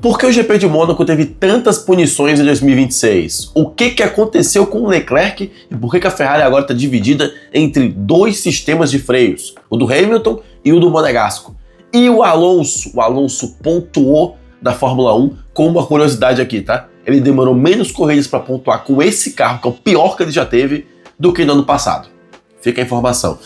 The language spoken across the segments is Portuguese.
Por que o GP de Mônaco teve tantas punições em 2026? O que aconteceu com o Leclerc e por que a Ferrari agora está dividida entre dois sistemas de freios, o do Hamilton e o do Monegasco? E o Alonso pontuou da Fórmula 1 com uma curiosidade aqui, tá? Ele demorou menos corridas para pontuar com esse carro, que é o pior que ele já teve, do que no ano passado. Fica a informação.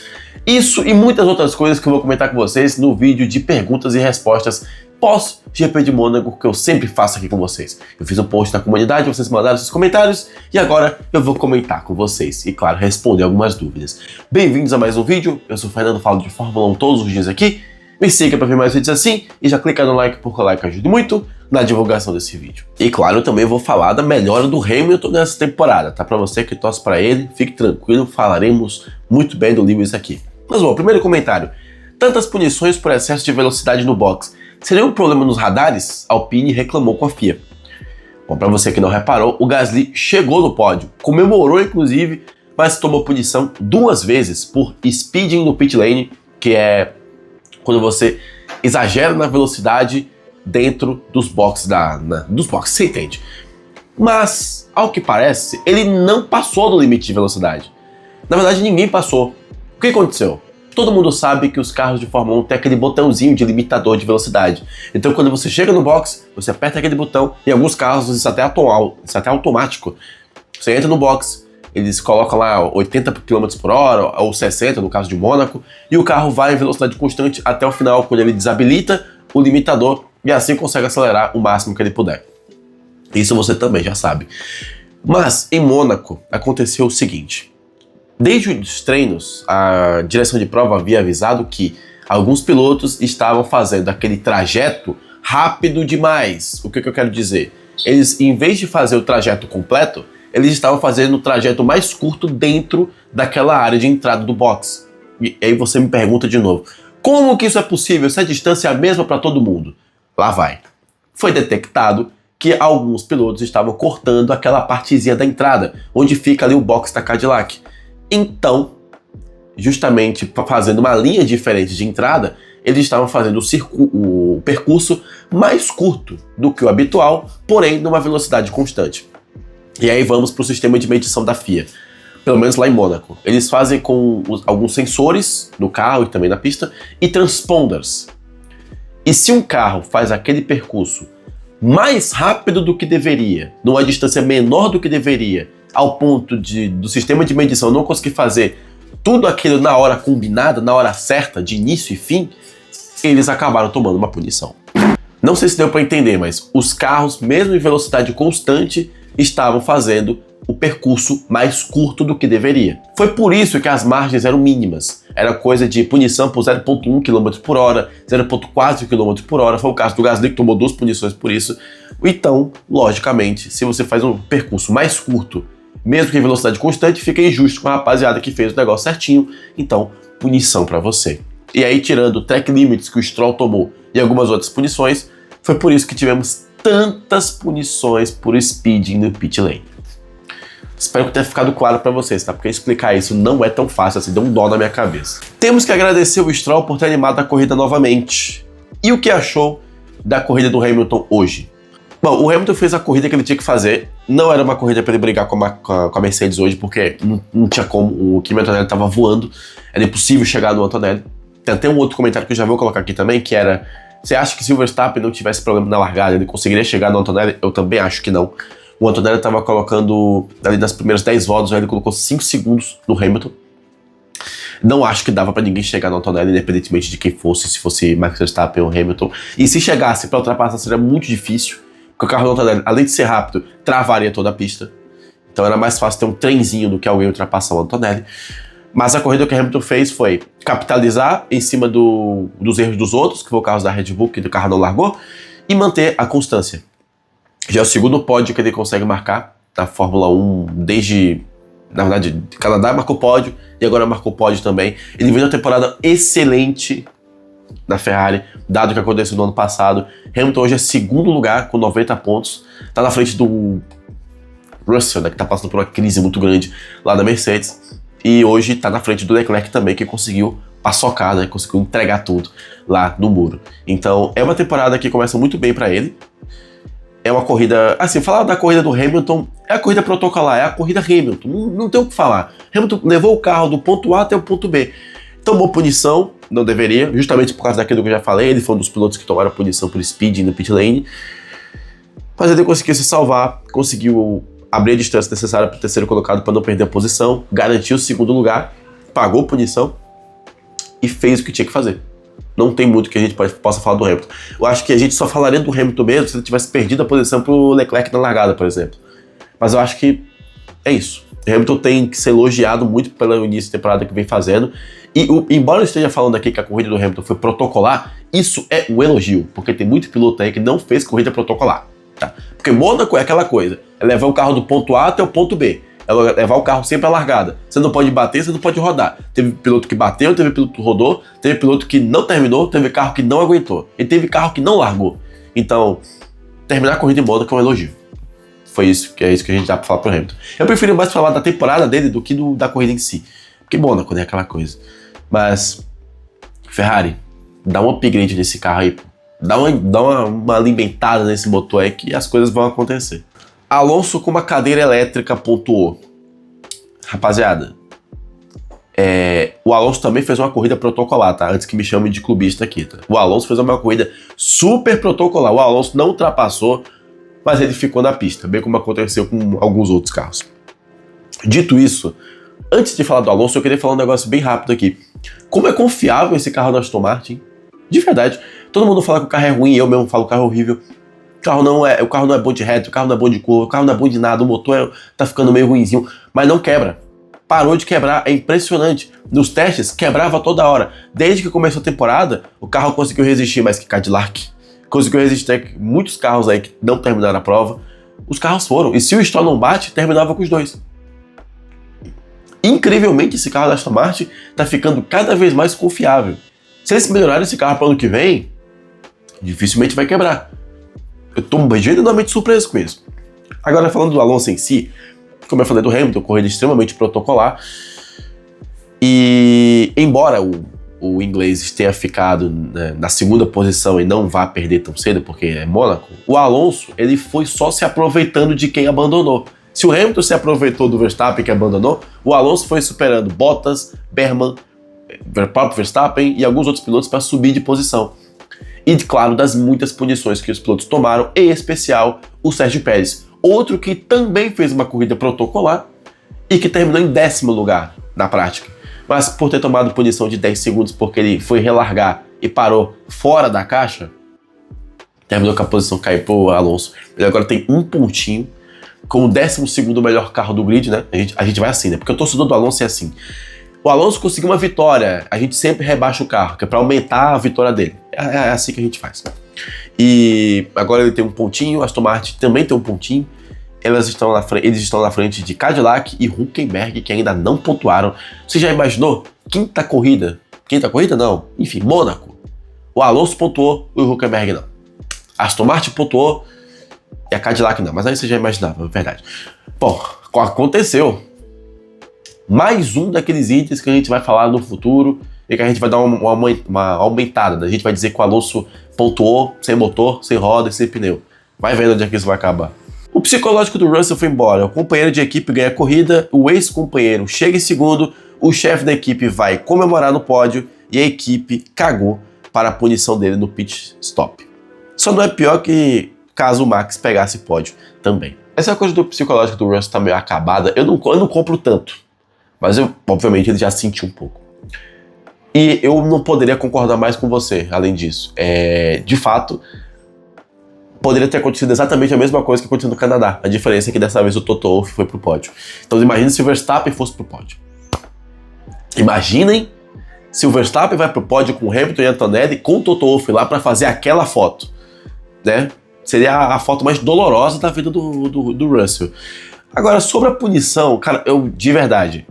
Isso e muitas outras coisas que eu vou comentar com vocês no vídeo de perguntas e respostas pós-GP de Mônaco, que eu sempre faço aqui com vocês. Eu fiz um post na comunidade, vocês mandaram seus comentários e agora eu vou comentar com vocês e, claro, responder algumas dúvidas. Bem-vindos a mais um vídeo, eu sou o Fernando, falo de Fórmula 1 todos os dias aqui. Me siga para ver mais vídeos assim e já clica no like, porque o like ajuda muito na divulgação desse vídeo. E claro, eu também vou falar da melhora do Hamilton nessa temporada, tá? Para você que torce para ele, fique tranquilo, falaremos muito bem do Lewis aqui. Mas bom, primeiro comentário. Tantas punições por excesso de velocidade no box seria um problema nos radares? A Alpine reclamou com a FIA. Bom, para você que não reparou, o Gasly chegou no pódio, comemorou inclusive, mas tomou punição 2 vezes por speeding no pit lane, que é quando você exagera na velocidade dentro dos boxes dos boxes, você entende? Mas, ao que parece, ele não passou do limite de velocidade. Na verdade, ninguém passou. O que aconteceu? Todo mundo sabe que os carros de Fórmula 1 têm aquele botãozinho de limitador de velocidade. Então, quando você chega no box, você aperta aquele botão, e em alguns carros isso é até automático. Você entra no box, eles colocam lá 80 km por hora, ou 60 no caso de Mônaco, e o carro vai em velocidade constante até o final, quando ele desabilita o limitador, e assim consegue acelerar o máximo que ele puder. Isso você também já sabe. Mas, em Mônaco, aconteceu o seguinte. Desde os treinos, a direção de prova havia avisado que alguns pilotos estavam fazendo aquele trajeto rápido demais. O que eu quero dizer? Eles, em vez de fazer o trajeto completo, eles estavam fazendo o trajeto mais curto dentro daquela área de entrada do box. E aí você me pergunta de novo, como que isso é possível se a distância é a mesma para todo mundo? Lá vai. Foi detectado que alguns pilotos estavam cortando aquela partezinha da entrada, onde fica ali o box da Cadillac. Então, justamente fazendo uma linha diferente de entrada, eles estavam fazendo o percurso mais curto do que o habitual, porém numa velocidade constante. E aí vamos para o sistema de medição da FIA, pelo menos lá em Mônaco. Eles fazem com alguns sensores no carro e também na pista e transponders. E se um carro faz aquele percurso mais rápido do que deveria, numa distância menor do que deveria, ao ponto do sistema de medição não conseguir fazer tudo aquilo na hora combinada, na hora certa, de início e fim, eles acabaram tomando uma punição. Não sei se deu para entender, mas os carros, mesmo em velocidade constante, estavam fazendo o percurso mais curto do que deveria. Foi por isso que as margens eram mínimas. Era coisa de punição por 0,1 km por hora, 0,4 km por hora. Foi o caso do Gasly, que tomou 2 punições por isso. Então, logicamente, se você faz um percurso mais curto, mesmo que em velocidade constante, fica injusto com a rapaziada que fez o negócio certinho. Então, punição para você. E aí, tirando o track limits que o Stroll tomou e algumas outras punições, foi por isso que tivemos tantas punições por speeding no pit lane. Espero que tenha ficado claro para vocês, tá? Porque explicar isso não é tão fácil assim, deu um dó na minha cabeça. Temos que agradecer o Stroll por ter animado a corrida novamente. E o que achou da corrida do Hamilton hoje? Bom, o Hamilton fez a corrida que ele tinha que fazer. Não era uma corrida para ele brigar com a Mercedes hoje, porque não tinha como. O Kimi Antonelli estava voando. Era impossível chegar no Antonelli. Tem até um outro comentário que eu já vou colocar aqui também, que era: você acha que se o Verstappen não tivesse problema na largada, ele conseguiria chegar no Antonelli? Eu também acho que não. O Antonelli estava colocando, ali nas primeiras 10 voltas, ele colocou 5 segundos no Hamilton. Não acho que dava para ninguém chegar no Antonelli, independentemente de quem fosse, se fosse Max Verstappen ou Hamilton. E se chegasse para ultrapassar, seria muito difícil. Porque o carro do Antonelli, além de ser rápido, travaria toda a pista. Então era mais fácil ter um trenzinho do que alguém ultrapassar o Antonelli. Mas a corrida que o Hamilton fez foi capitalizar em cima dos erros dos outros, que foi o caso da Red Bull, que o carro não largou, e manter a constância. Já é o segundo pódio que ele consegue marcar na Fórmula 1 desde, na verdade, Canadá marcou pódio e agora marcou pódio também. Ele vem uma temporada excelente na Ferrari, dado o que aconteceu no ano passado. Hamilton hoje é segundo lugar com 90 pontos, tá na frente do Russell, né, que tá passando por uma crise muito grande lá na Mercedes, e hoje tá na frente do Leclerc também, que conseguiu paçocar, né, conseguiu entregar tudo lá no muro. Então é uma temporada que começa muito bem para ele. é uma corrida... Assim, falar da corrida do Hamilton é a corrida protocolar, é a corrida Hamilton. Não tem o que falar. Hamilton levou o carro do ponto A até o ponto B. Tomou punição, não deveria, justamente por causa daquilo que eu já falei. Ele foi um dos pilotos que tomaram punição por speed no pit lane. Mas ele conseguiu se salvar, conseguiu abrir a distância necessária para o terceiro colocado para não perder a posição, garantiu o segundo lugar, pagou punição e fez o que tinha que fazer. Não tem muito que a gente possa falar do Hamilton. Eu acho que a gente só falaria do Hamilton mesmo se ele tivesse perdido a posição para o Leclerc na largada, por exemplo. Mas eu acho que é isso. O Hamilton tem que ser elogiado muito pelo início de temporada que vem fazendo. E embora eu esteja falando aqui que a corrida do Hamilton foi protocolar, isso é um elogio, porque tem muito piloto aí que não fez corrida protocolar. Tá? Porque Mônaco é aquela coisa, é levar o carro do ponto A até o ponto B. É levar o carro sempre à largada. Você não pode bater, você não pode rodar. Teve piloto que bateu, teve piloto que rodou, teve piloto que não terminou, teve carro que não aguentou. E teve carro que não largou. Então, terminar a corrida em Mônaco é um elogio. É isso que a gente dá pra falar pro Hamilton. Eu prefiro mais falar da temporada dele do que da corrida em si. Porque Mônaco, né, aquela coisa. Mas, Ferrari, dá um upgrade nesse carro aí, pô. Dá uma alimentada nesse motor aí que as coisas vão acontecer. Alonso com uma cadeira elétrica pontuou. Rapaziada, o Alonso também fez uma corrida protocolar, tá? Antes que me chamem de clubista aqui, tá? O Alonso fez uma corrida super protocolar. O Alonso não ultrapassou, mas ele ficou na pista, bem como aconteceu com alguns outros carros. Dito isso, antes de falar do Alonso, eu queria falar um negócio bem rápido aqui. Como é confiável esse carro da Aston Martin? De verdade. Todo mundo fala que o carro é ruim, eu mesmo falo que o carro é horrível. O carro não é bom de reto, o carro não é bom de curva, o carro não é bom de nada, o motor tá ficando meio ruinzinho, mas não quebra. Parou de quebrar, é impressionante. Nos testes, quebrava toda hora. Desde que começou a temporada, o carro conseguiu resistir mais que Cadillac, conseguiu resistir muitos carros aí que não terminaram a prova. Os carros foram, e se o Stroll não bate, terminava com os dois. Incrivelmente, esse carro da Aston Martin tá ficando cada vez mais confiável. Se eles melhorarem esse carro para o ano que vem, dificilmente vai quebrar. Eu tô genuinamente surpreso com isso. Agora, falando do Alonso em si, como eu falei do Hamilton, corrida extremamente protocolar. E embora o inglês tenha ficado, né, na segunda posição e não vá perder tão cedo, porque é Mônaco, o Alonso ele foi só se aproveitando de quem abandonou. Se o Hamilton se aproveitou do Verstappen que abandonou, o Alonso foi superando Bottas, Berman, o próprio Verstappen e alguns outros pilotos para subir de posição. E, claro, das muitas punições que os pilotos tomaram, em especial o Sérgio Pérez, outro que também fez uma corrida protocolar e que terminou em 10º lugar na prática. Mas por ter tomado punição de 10 segundos porque ele foi relargar e parou fora da caixa, terminou com a posição cair pro Alonso. Ele agora tem um pontinho, com o 12º melhor carro do grid, né? A gente vai assim, né? Porque o torcedor do Alonso é assim. O Alonso conseguiu uma vitória, a gente sempre rebaixa o carro, que é para aumentar a vitória dele. É assim que a gente faz. E agora ele tem um pontinho, a Aston Martin também tem um pontinho. Eles estão na frente de Cadillac e Hülkenberg, que ainda não pontuaram. Você já imaginou? Quinta corrida? Quinta corrida não. Enfim, Mônaco. O Alonso pontuou e o Hülkenberg não. A Aston Martin pontuou e a Cadillac não. Mas aí você já imaginava, é verdade. Bom, aconteceu. Mais um daqueles itens que a gente vai falar no futuro e que a gente vai dar uma aumentada, né? A gente vai dizer que o Alonso pontuou sem motor, sem roda e sem pneu. Vai vendo onde é que isso vai acabar. O psicológico do Russell foi embora, o companheiro de equipe ganha a corrida, o ex-companheiro chega em segundo, o chefe da equipe vai comemorar no pódio e a equipe cagou para a punição dele no pit stop. Só não é pior que caso o Max pegasse pódio também. Essa coisa do psicológico do Russell tá meio acabada, eu não compro tanto. Mas obviamente ele já sentiu um pouco. E eu não poderia concordar mais com você, além disso. De fato, poderia ter acontecido exatamente a mesma coisa que aconteceu no Canadá. A diferença é que dessa vez o Toto Wolff foi pro pódio. Então imagine se o Verstappen fosse pro pódio. Imaginem se o Verstappen vai pro pódio com o Hamilton e Antonelli, com o Toto Wolff lá para fazer aquela foto. Né? Seria a foto mais dolorosa da vida do Russell. Agora, sobre a punição, cara, eu de verdade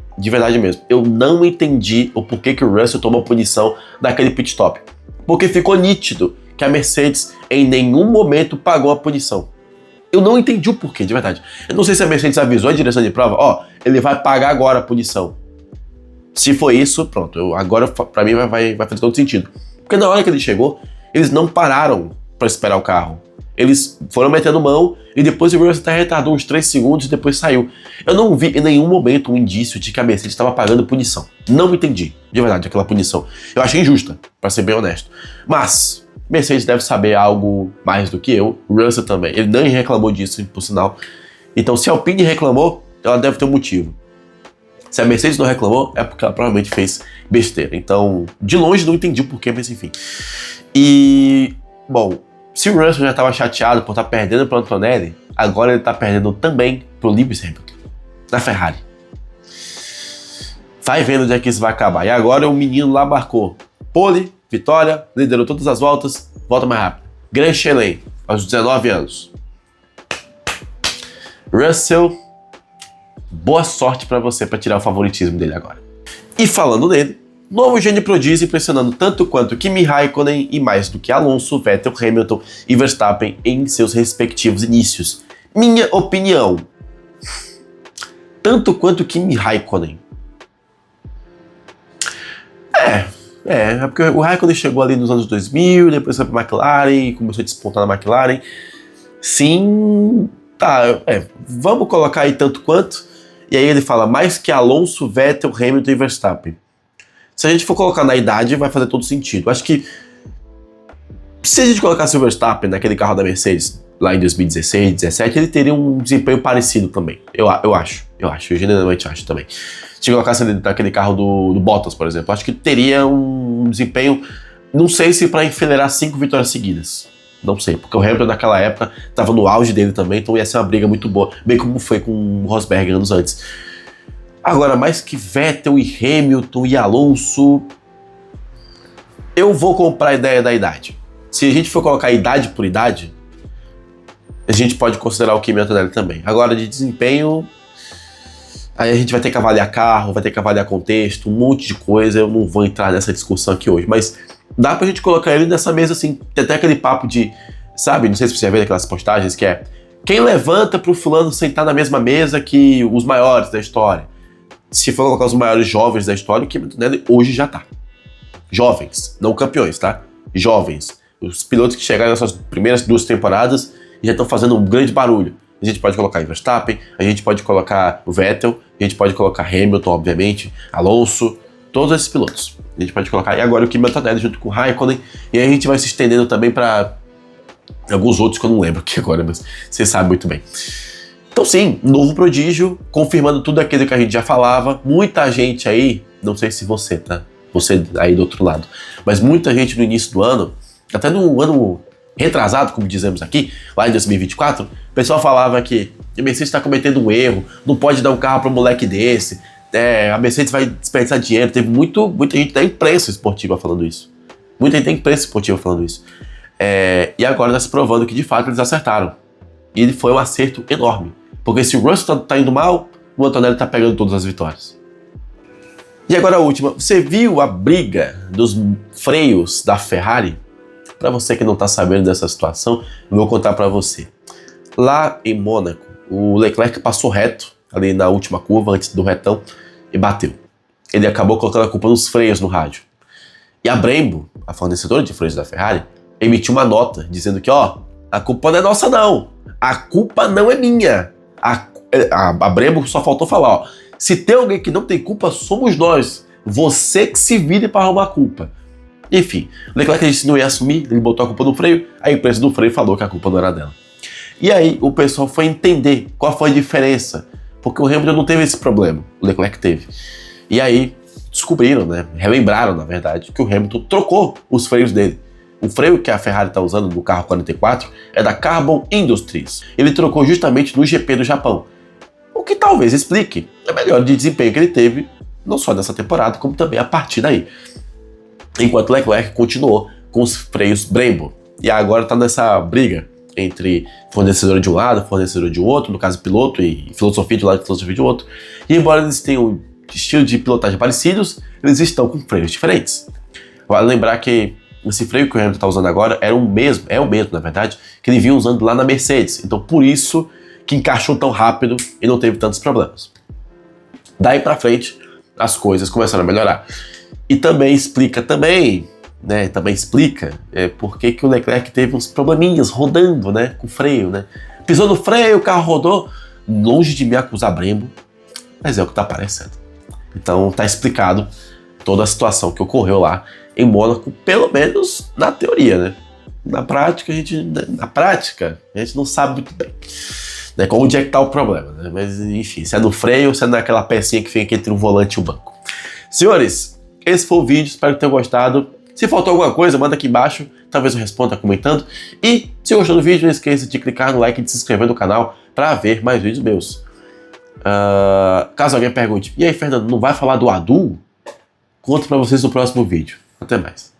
mesmo, eu não entendi o porquê que o Russell tomou a punição daquele pit stop. Porque ficou nítido que a Mercedes em nenhum momento pagou a punição. Eu não entendi o porquê, de verdade. Eu não sei se a Mercedes avisou a direção de prova, ele vai pagar agora a punição. Se foi isso, pronto, agora pra mim vai fazer todo sentido. Porque na hora que ele chegou, eles não pararam pra esperar o carro. Eles foram metendo mão e depois o Russell até retardou uns 3 segundos e depois saiu. Eu não vi em nenhum momento um indício de que a Mercedes estava pagando punição. Não entendi, de verdade, aquela punição. Eu achei injusta, para ser bem honesto. Mas Mercedes deve saber algo mais do que eu, o Russell também. Ele nem reclamou disso, por sinal. Então, se a Alpine reclamou, ela deve ter um motivo. Se a Mercedes não reclamou, é porque ela provavelmente fez besteira. Então, de longe não entendi o porquê, mas enfim. E, bom, se o Russell já estava chateado por estar perdendo para o Antonelli, agora ele está perdendo também para o Lewis Hamilton, na Ferrari. Vai vendo onde é que isso vai acabar. E agora o menino lá marcou pole, vitória, liderou todas as voltas, volta mais rápido. Grand Chelem, aos 19 anos. Russell, boa sorte para você para tirar o favoritismo dele agora. E falando nele, novo gênio prodígio impressionando tanto quanto Kimi Raikkonen e mais do que Alonso, Vettel, Hamilton e Verstappen em seus respectivos inícios. Minha opinião, tanto quanto Kimi Raikkonen. É porque o Raikkonen chegou ali nos anos 2000, depois foi para a McLaren, começou a despontar na McLaren. Sim, tá, vamos colocar aí tanto quanto. E aí ele fala mais que Alonso, Vettel, Hamilton e Verstappen. Se a gente for colocar na idade, vai fazer todo sentido. Acho que se a gente colocasse o Verstappen naquele carro da Mercedes, lá em 2016, 2017, ele teria um desempenho parecido também. Eu genuinamente acho também. Se colocasse ele naquele carro do Bottas, por exemplo, acho que teria um desempenho, não sei se para enfileirar 5 vitórias seguidas. Não sei, porque o Hamilton naquela época estava no auge dele também, então ia ser uma briga muito boa, bem como foi com o Rosberg anos antes. Agora, mais que Vettel e Hamilton e Alonso, eu vou comprar a ideia da idade. Se a gente for colocar idade por idade, a gente pode considerar o Kimi Antonelli também. Agora, de desempenho, aí a gente vai ter que avaliar carro, vai ter que avaliar contexto, um monte de coisa, eu não vou entrar nessa discussão aqui hoje, mas dá pra gente colocar ele nessa mesa assim, tem até aquele papo de, sabe, não sei se você já viu aquelas postagens que é quem levanta pro fulano sentar na mesma mesa que os maiores da história. Se for colocar os maiores jovens da história, o Kimi Antonelli hoje já tá. Jovens, não campeões, tá? Jovens. Os pilotos que chegaram nessas primeiras 2 temporadas e já estão fazendo um grande barulho. A gente pode colocar Verstappen, a gente pode colocar o Vettel, a gente pode colocar Hamilton, obviamente, Alonso, todos esses pilotos. A gente pode colocar, e agora o Kimi Antonelli junto com o Raikkonen, e aí a gente vai se estendendo também para alguns outros que eu não lembro aqui agora, mas você sabe muito bem. Então sim, novo prodígio, confirmando tudo aquilo que a gente já falava. Muita gente aí, não sei se você, tá? Você aí do outro lado, mas muita gente no início do ano, até no ano retrasado, como dizemos aqui, lá em 2024, o pessoal falava que a Mercedes está cometendo um erro, não pode dar um carro para um moleque desse, a Mercedes vai desperdiçar dinheiro. Teve muita gente da imprensa esportiva falando isso. Muita gente da imprensa esportiva falando isso. E agora está se provando que de fato eles acertaram. E ele foi um acerto enorme. Porque se o Russell tá indo mal, o Antonelli tá pegando todas as vitórias. E agora a última. Você viu a briga dos freios da Ferrari? Para você que não tá sabendo dessa situação, eu vou contar para você. Lá em Mônaco, o Leclerc passou reto, ali na última curva, antes do retão, e bateu. Ele acabou colocando a culpa nos freios no rádio. E a Brembo, a fornecedora de freios da Ferrari, emitiu uma nota dizendo que, a culpa não é nossa não. A culpa não é minha. A Brembo só faltou falar, se tem alguém que não tem culpa, somos nós. Você que se vire para arrumar a culpa. Enfim, o Leclerc disse que não ia assumir, ele botou a culpa no freio, a empresa do freio falou que a culpa não era dela. E aí o pessoal foi entender qual foi a diferença, porque o Hamilton não teve esse problema, o Leclerc teve. E aí descobriram, relembraram na verdade, que o Hamilton trocou os freios dele. O freio que a Ferrari está usando no carro 44 é da Carbon Industries. Ele trocou justamente no GP do Japão. O que talvez explique a melhora de desempenho que ele teve, não só nessa temporada, como também a partir daí. Enquanto Leclerc continuou com os freios Brembo. E agora está nessa briga entre fornecedor de um lado, fornecedor de outro, no caso piloto, e filosofia de um lado e filosofia de outro. E embora eles tenham estilos de pilotagem parecidos, eles estão com freios diferentes. Vale lembrar que esse freio que o Hamilton está usando agora é o mesmo, na verdade, que ele vinha usando lá na Mercedes. Então, por isso que encaixou tão rápido e não teve tantos problemas. Daí pra frente, as coisas começaram a melhorar. E também explica né, também explica por que o Leclerc teve uns probleminhas rodando, né, com o freio, né. Pisou no freio, o carro rodou, longe de me acusar Brembo, mas é o que tá aparecendo. Então tá explicado toda a situação que ocorreu lá em Mônaco, pelo menos na teoria, né. Na prática, a gente não sabe muito bem, né, onde é que tá o problema, né, mas enfim, se é no freio ou se é naquela pecinha que fica entre o volante e o banco. Senhores, esse foi o vídeo, espero que tenham gostado. Se faltou alguma coisa, manda aqui embaixo, talvez eu responda comentando. E se gostou do vídeo, não esqueça de clicar no like e de se inscrever no canal para ver mais vídeos meus. Caso alguém pergunte, e aí Fernando, não vai falar do Adu? Conto para vocês no próximo vídeo. Até mais.